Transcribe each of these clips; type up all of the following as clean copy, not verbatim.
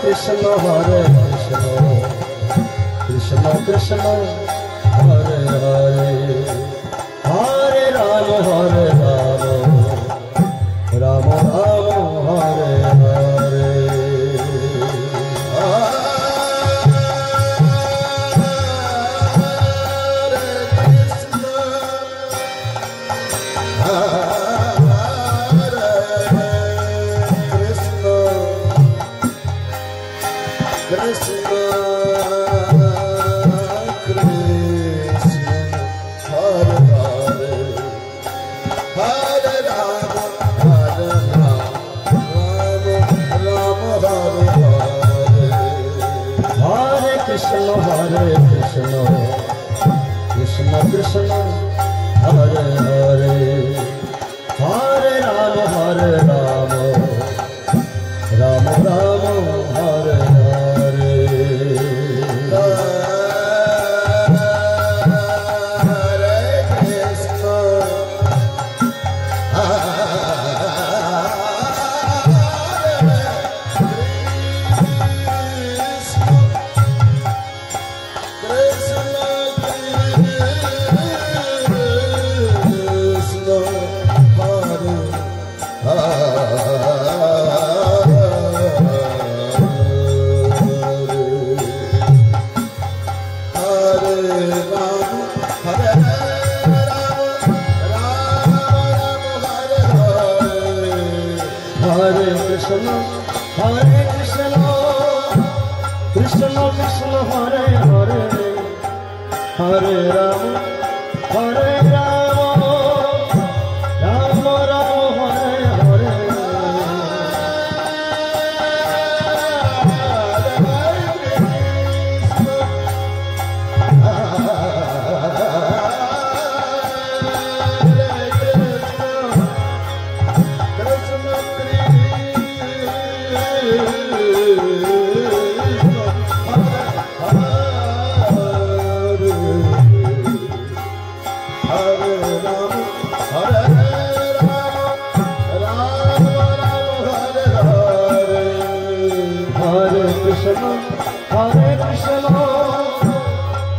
Krishna Hare Krishna Krishna Hare Hare Hare Rama Rama Rama Hare Hare Krishna Hare Krishna Krishna Krishna Hare Hare Hare Rama Rama Rama Hare Hare Krishna Krishna Krishna Hare Hare Hare Rama Rama Rama Hare Hare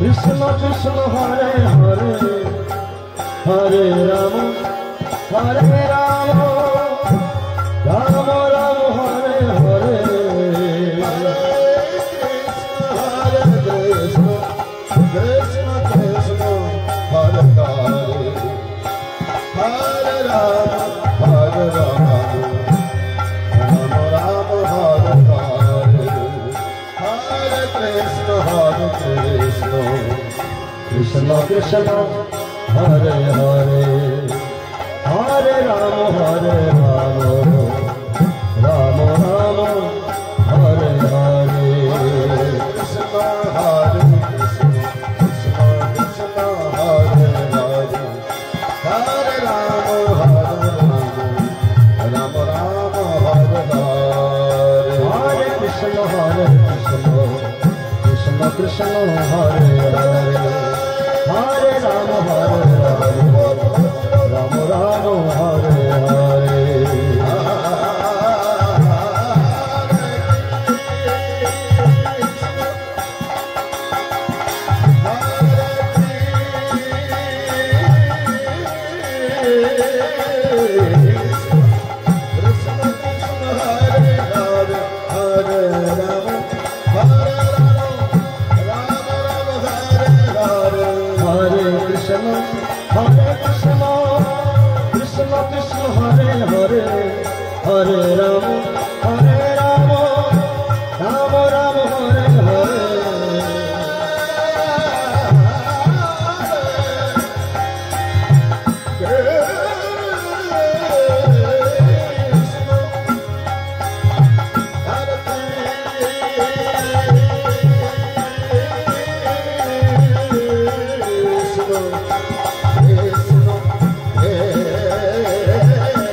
Krishna Krishna Hare Hare Hare Rama Rama Rama Hare Hare Krishna Krishna Krishna Hare Hare Hare Rama Rama Rama Hare Hare Hare Krishna Krishna Krishna Hare Hare Hare Rama Rama Rama Hare Hare Krishna Hare Krishna Krishna Hare Hare Hare Rama Rama Rama Hare Hare Hare Krishna Krishna Krishna Hare Hare Hare Rama Rama Rama Hare Hare Hare Rama Rama Rama Hare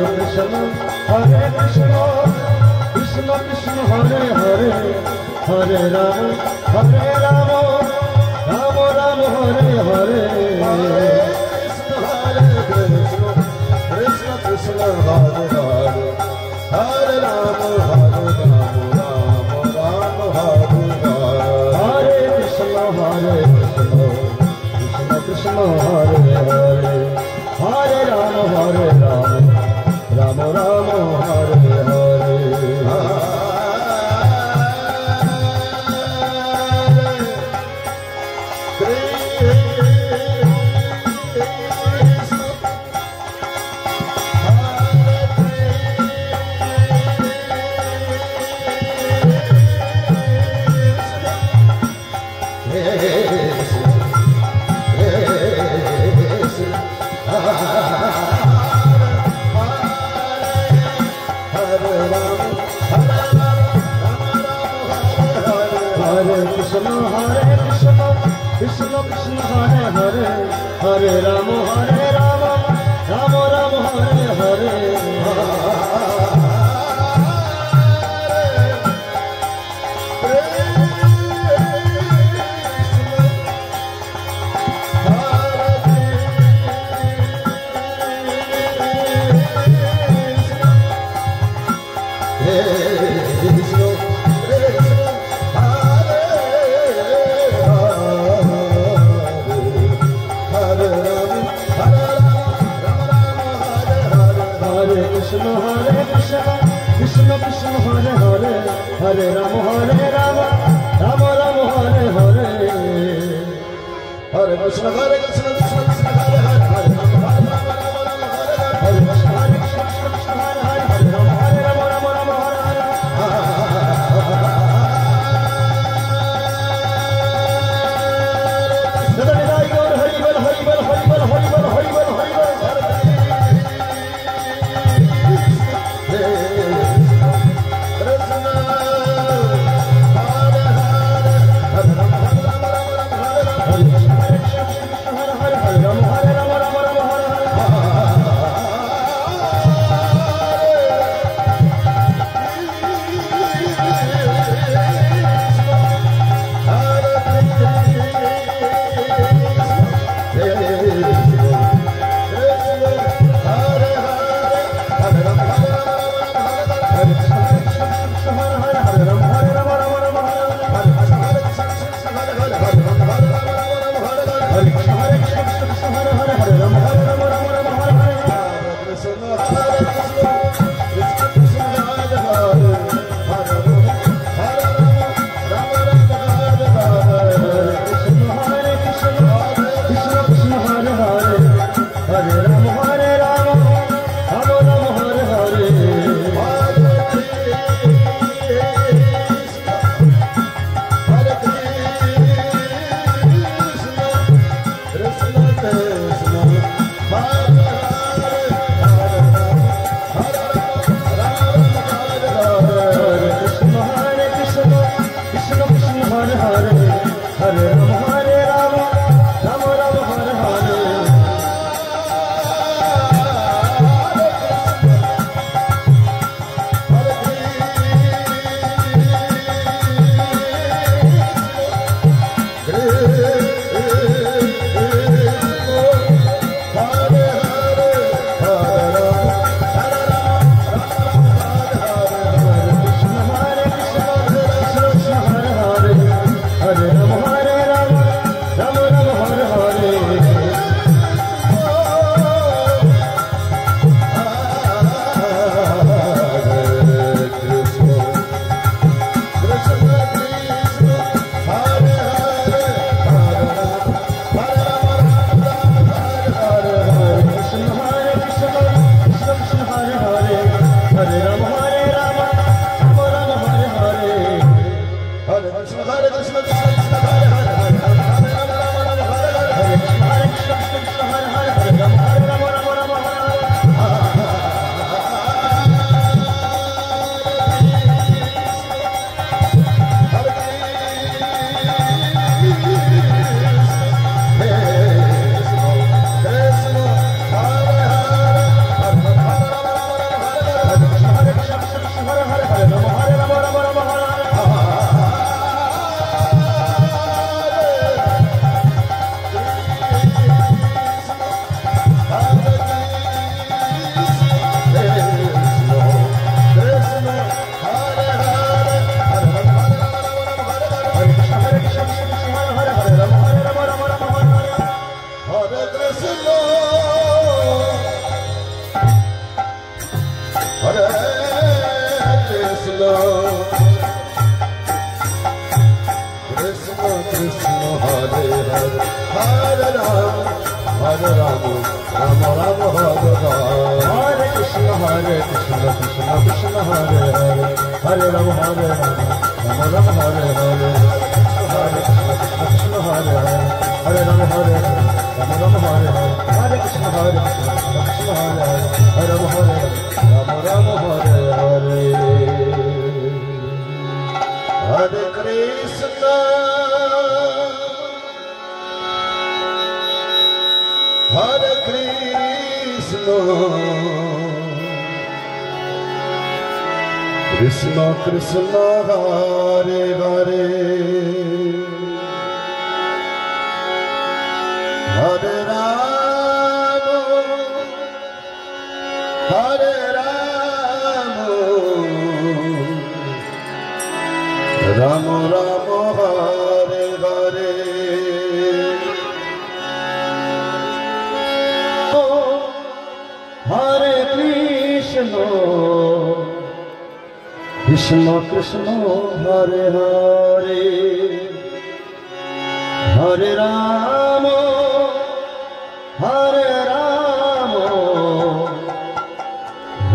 Hare Krishna Krishna Hare Hare Hare Rama Ram Ram Hare Hare Krishna Krishna Hare Hare Hare Ram Ram Hare Hare Krishna Krishna Hare Hare Hare Ram Ram Ram Hare Hare Krishna Krishna Hare Hare Hare Ram Ram Ram Hare Hare Krishna Krishna Hare Hare Hare Ram Ram Ram Hare Hare Hare Krishna Krishna Krishna Krishna Hare Hare Hare Ram Hare Krishna Hare Krishna Krishna Hare Hare Hare Ram Ram Hare Krishna Hare Hare Hare Ram Hare Ram Ram Ram Hare Hare Hare Krishna Krishna Krishna Hare Hare Hare Ram Hare Ram Ram Ram Hare Hare Hare Krishna Krishna Hare Hare Hare Ram Hare Ram Ram Ram Hare Hare Hare Krishna Krishna Hare Hare Hare Ram Hare Ram Ram Hare Hare Hare Krishna Hare Krishna Krishna Krishna Hare Hare Hare Ram Hare Ram Ram Ram Hare Hare Hare Krishna Krishna Krishna Hare Hare Hare Ram Hare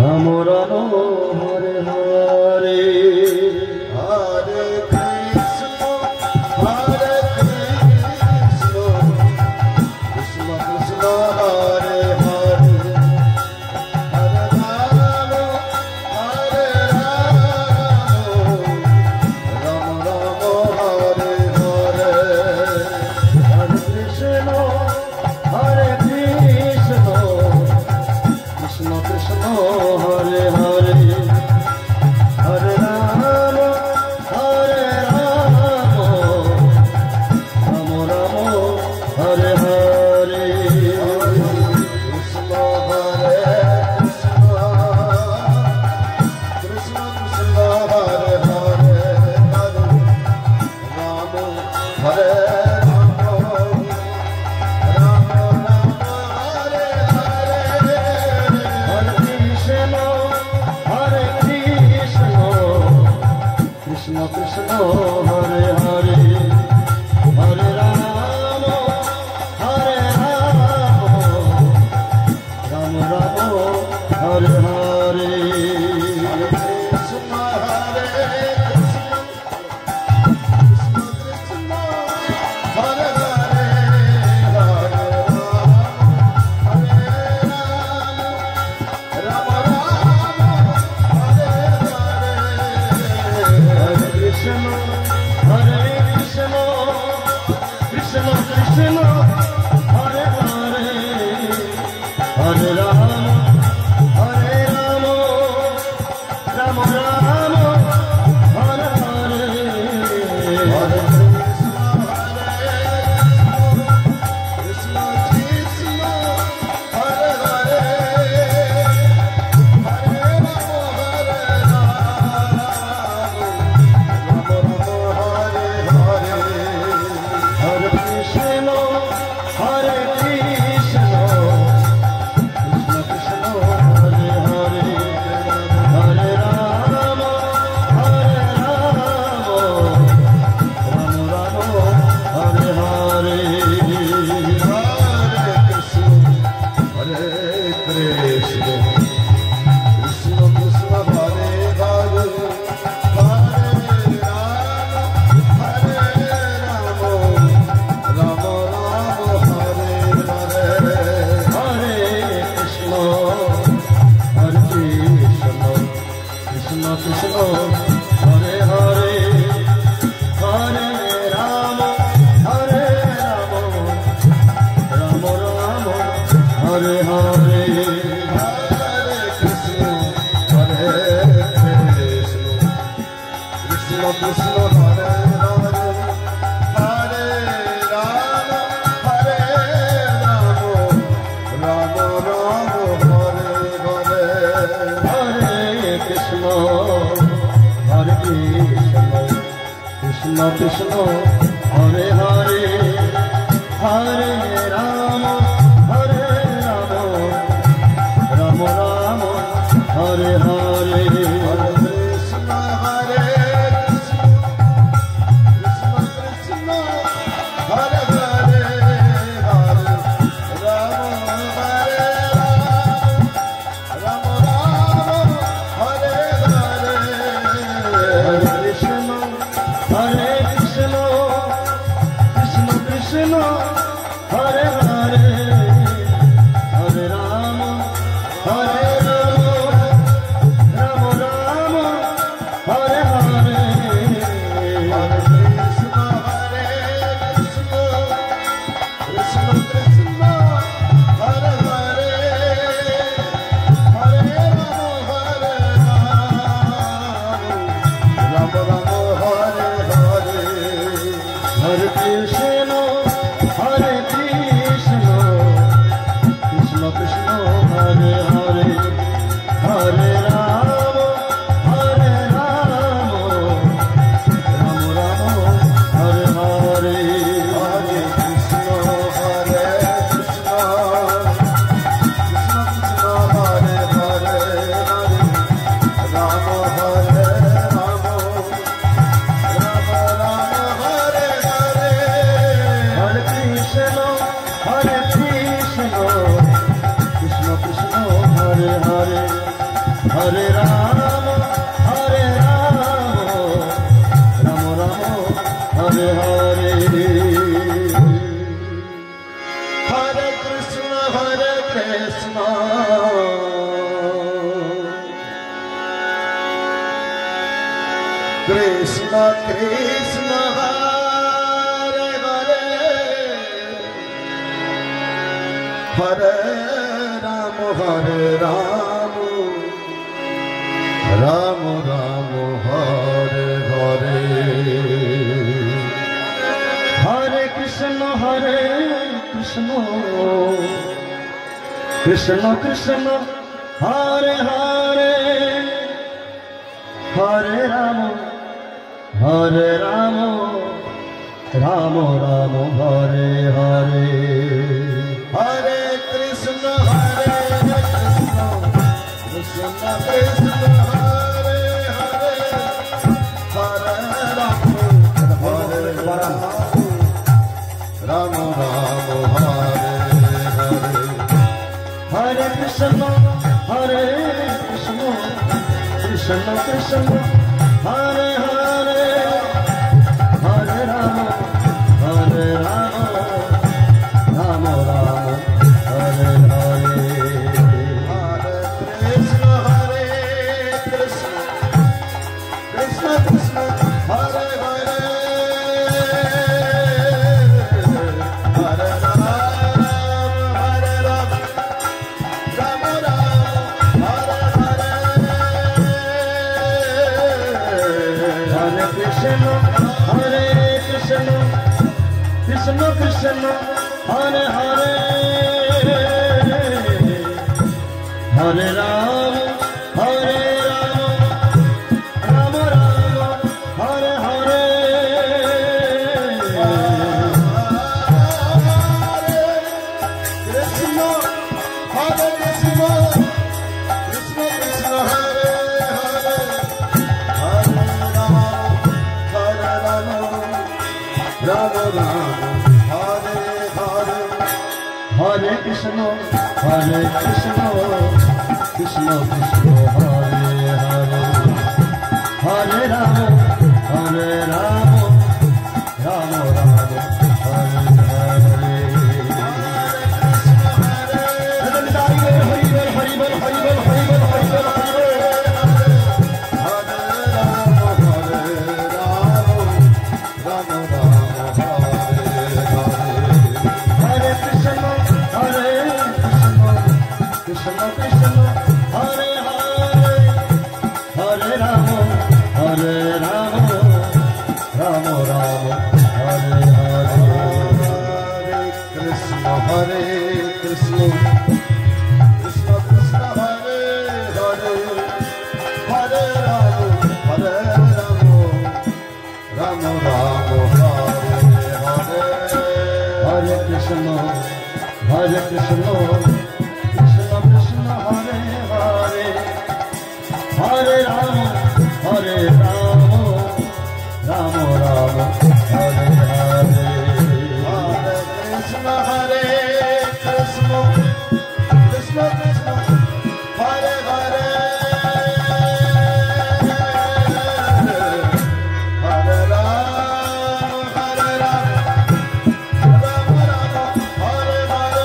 Ram Ram Ram Hare Hare Hare Krishna Hare Krishna Krishna Krishna Hare Hare Hare Ram Hare Ram Ram Ram Hare Hare Hare Krishna Hare Krishna Krishna Krishna Hare Hare Hare Ram Hare Ram Ram Ram Hare Hare Krishna Hare Krishna Krishna Hare Hare Hare Ram Hare Krishna Krishna Hare Hare Hare Ram Hare Ram Ram Ram Hare Hare Hare Krishna Hare Krishna Krishna Krishna Hare Hare Hare Ram Ram Krishna Hare Krishna Krishna Krishna Hare Hare Hare Ram Hare Ram Ram Ram Hare Hare Hare Krishna Krishna Hare Hare Hare Krishna Hare Krishna Krishna Krishna Hare Hare Hare Ram Hare Ram Ram Ram Hare Hare Hare Krishna Hare Krishna Krishna Krishna Hare Hare Hare Ram Hare Ram Ram Ram Hare Hare Hare Krishna Hare Krishna Krishna Krishna Hare Hare Hare Ram Hare Ram Ram Ram Hare Hare Hare Krishna Hare Krishna Krishna Krishna Hare Hare Hare Ram Hare Ram Ram Ram Hare Hare Hare Krishna Hare Krishna Krishna Krishna Hare Hare Hare Ram Hare Ram Ram Ram Hare Hare Hare Krishna Hare Krishna Krishna Hare Krishna, Hare Krishna, Krishna Krishna, Hare Hare, Hare Rama, Hare Rama, Rama Rama, Hare Hare, Hare Krishna, Hare Krishna, Krishna Krishna, Hare Hare, Hare Rama, Hare Rama, Rama Rama, Hare Hare, Hare Krishna, Hare Krishna, Krishna Krishna, Hare Hare, Hare Rama, Hare Rama, Rama Rama, Hare Hare. Hare Krishna, Hare Krishna, Krishna Krishna, Hare Hare, Hare Rama, Hare Rama, Rama Rama, Hare Hare. Hare Krishna, Hare Krishna, Krishna Krishna, Hare Hare, Hare Rama, Hare Rama, Rama Rama, Hare Hare. Hare Krishna, Hare Krishna, Krishna Krishna, Hare Hare, Hare Rama, Hare Rama, Rama Rama, Hare Hare. Hare Krishna, Hare Krishna, Krishna Krishna, Hare Hare, Hare Rama, Hare Rama, Rama Rama, Hare Hare. Hare Krishna, Hare Krishna, Krishna Krishna, Hare Hare, Hare Rama, Hare Rama, Rama Rama, Hare Hare. Hare Krishna, Hare Krishna, Krishna Krishna, Hare Hare, Hare Rama, Hare Rama, Rama Rama, Hare Hare. Krishna, Hare Krishna, Krishna Krishna, Hare Hare, Hare Rama, Hare Rama, Rama Rama, Hare Hare. Hare Krishna, Hare Krishna, Krishna Krishna, Hare Hare, Hare Rama, Hare Rama, Rama Rama, Hare Hare. Krishna Krishna, Hare Hare, Hare Rama, Hare Rama, Rama Rama, Hare Hare. Hare Krishna, Krishna Krishna, Hare Hare, Hare Rama, Hare Rama, Rama Rama, Hare Hare. Hare Krishna, Hare Krishna, Krishna Krishna, Hare Hare, Hare Rama, Hare Rama, Rama Rama, Hare Hare. Hare Krishna, Hare Krishna, Krishna Krishna, Hare Hare, Hare Rama, Hare Rama, Rama Rama, Hare Hare.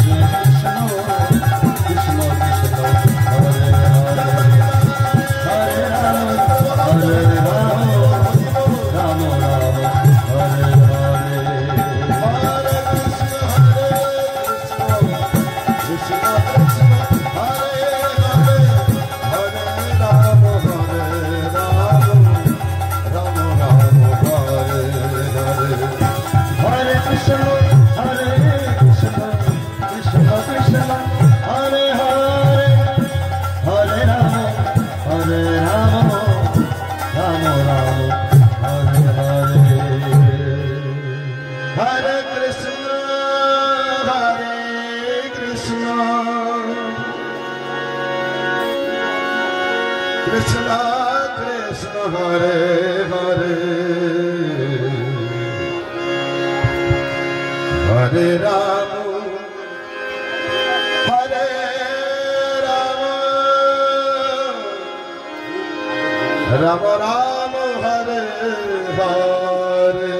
Ram Ram Hare Hare Hare Krishna Krishna Krishna Hare Hare Hare Rama Rama Rama Hare Hare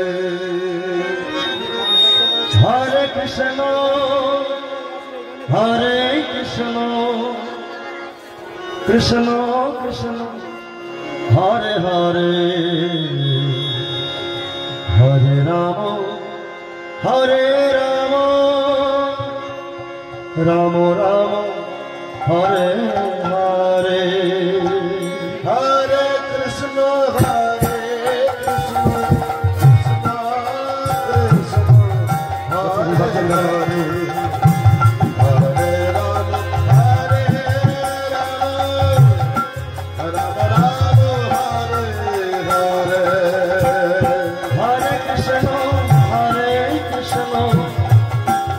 Hare Krishna Hare Krishna Krishna Krishna Hare Hare Hare Rama Hare Rama Rama Rama Hare Hare Hare Krishna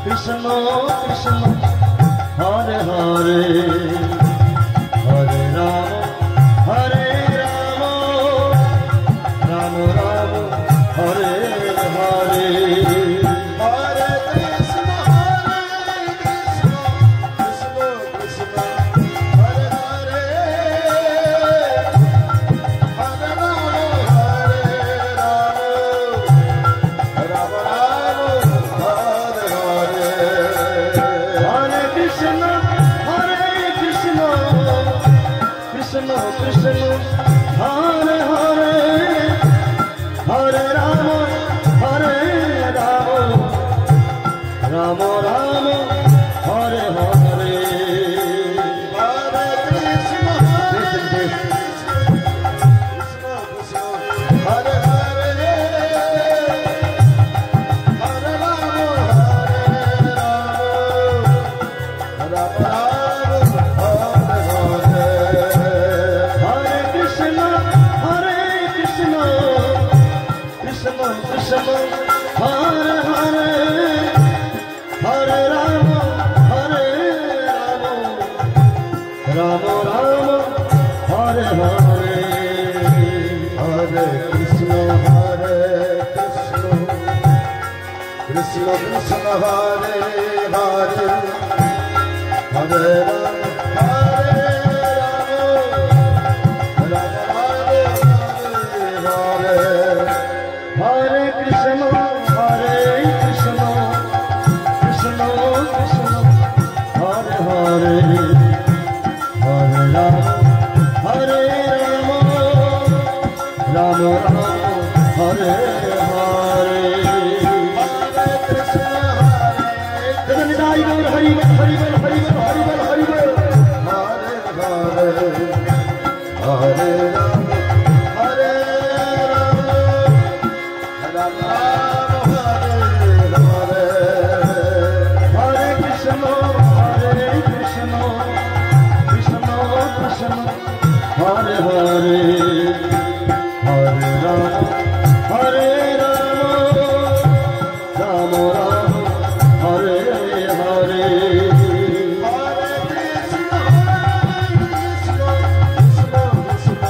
Krishna Krishna Hare Hare Hare Rama Hare Rama Rama Rama Hare Hare Hare Krishna Krishna Krishna Hare Hare Hare Rama Hare Rama Rama Rama Hare Hare Hare Krishna Krishna Krishna Hare Hare Hare Rama Hare Rama Rama Rama Hare Hare Hare Krishna Krishna Krishna Hare Hare Hare Rama Hare Rama Rama Krishna Hare Hare Hare Rama Hare Rama Rama Rama Hare Hare Hare Krishna Krishna Krishna Hare Hare Hare Rama Hare Rama Rama Hare Hare Krishna Krishna Krishna Hare Hare Hare Rama Hare Rama Rama Rama Hare Hare Hare Krishna Hare Hari Bol Hari Bol Hari Bol Hari Bol Hari Bol Hare Hare Hare Rama Hare Rama Hare Krishna Krishna Krishna Hare Hare Hare Rama Hare Rama Rama Rama Hare Hare Hare Krishna Krishna Krishna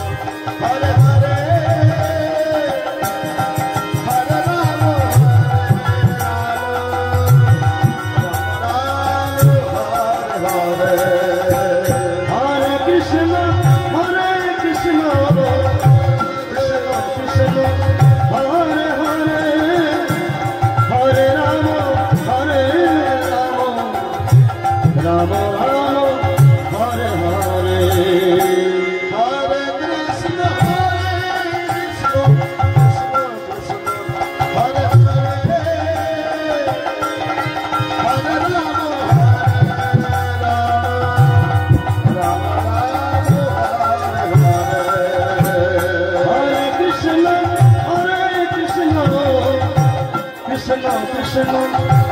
Krishna Krishna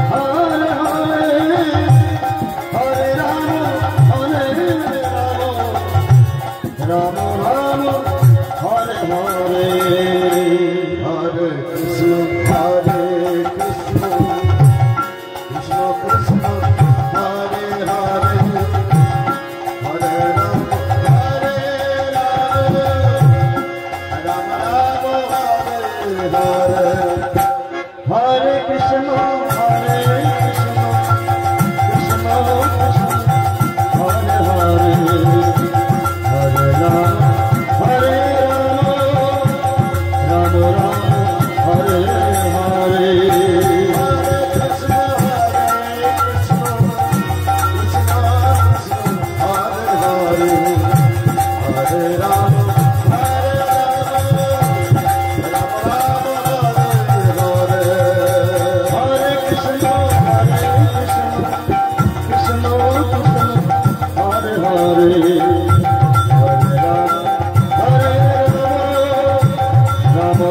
Hare Hare Hare Rama Hare Rama Rama Rama Hare Hare Hare Krishna Hare Krishna Krishna Krishna Hare Hare Hare Rama Hare Rama Rama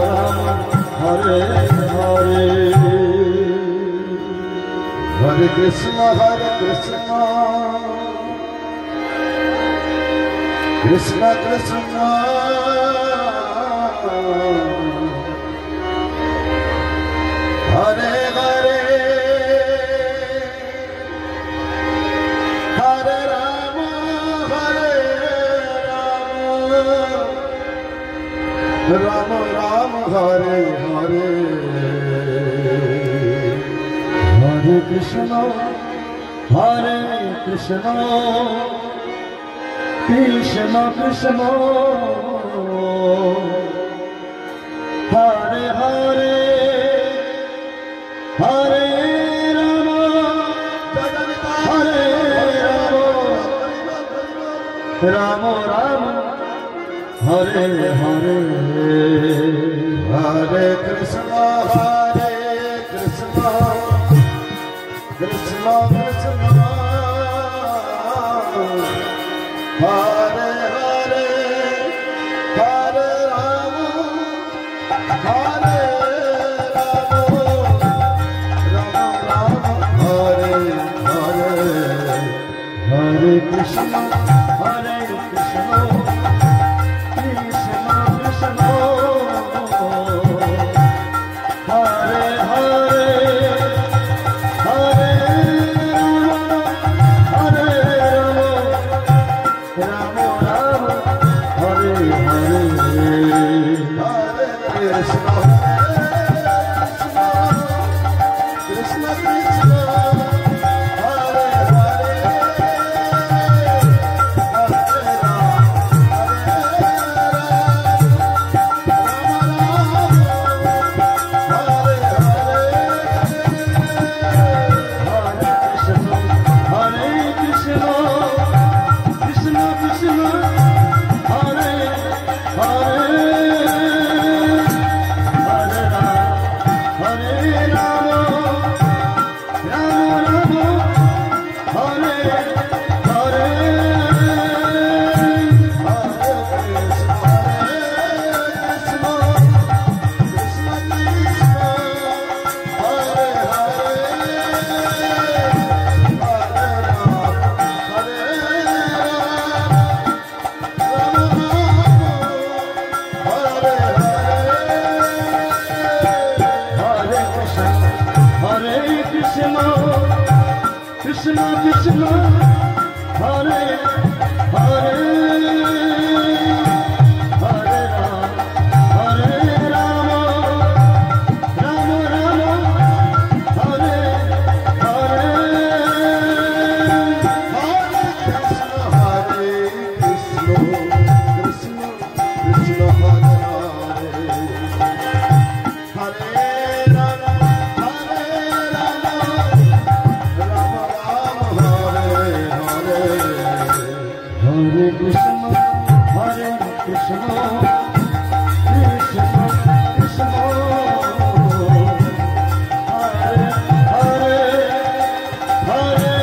Rama Hare Hare Hare Krishna Hare Krishna Krishna Krishna Hare Hare Hare Rama Hare Rama Rama Rama Hare Hare Hare Krishna Hare Krishna Krishna Krishna Hare Hare Hare Rama Rama Hare Hare Hare Krishna Krishna Krishna Hare Hare Hare Krishna Krishna Hare Hare Hare Rama Rama Rama Hare Hare Hare Krishna Krishna Krishna Hare Hare Hare Krishna, Hare Krishna, Krishna Krishna, Hare Hare, Hare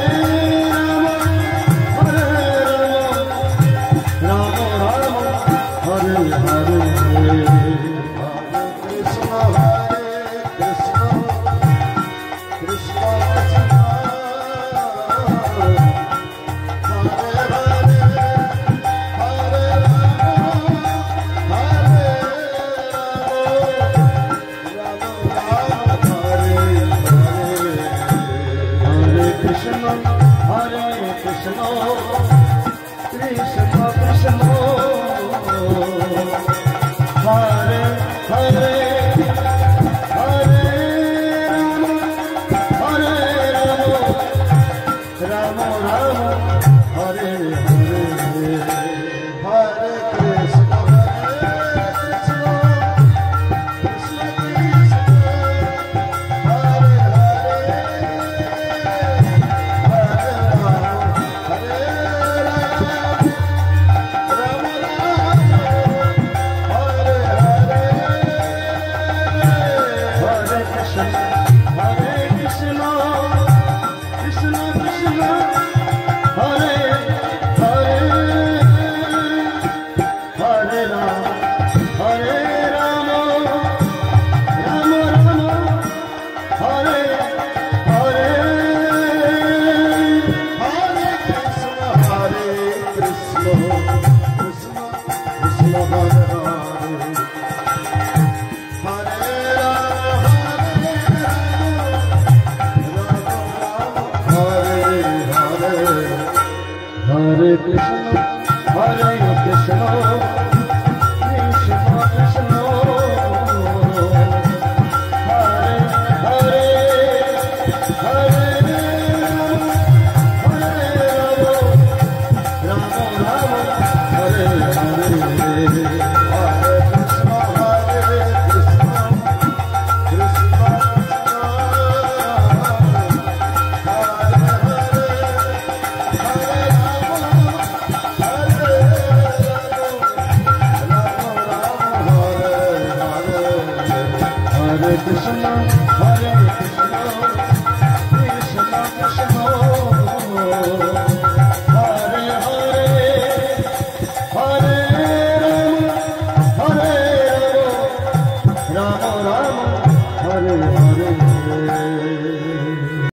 Rama, Hare Rama, Rama Rama, Hare Hare, Hare Krishna, Hare Krishna, Hare Krishna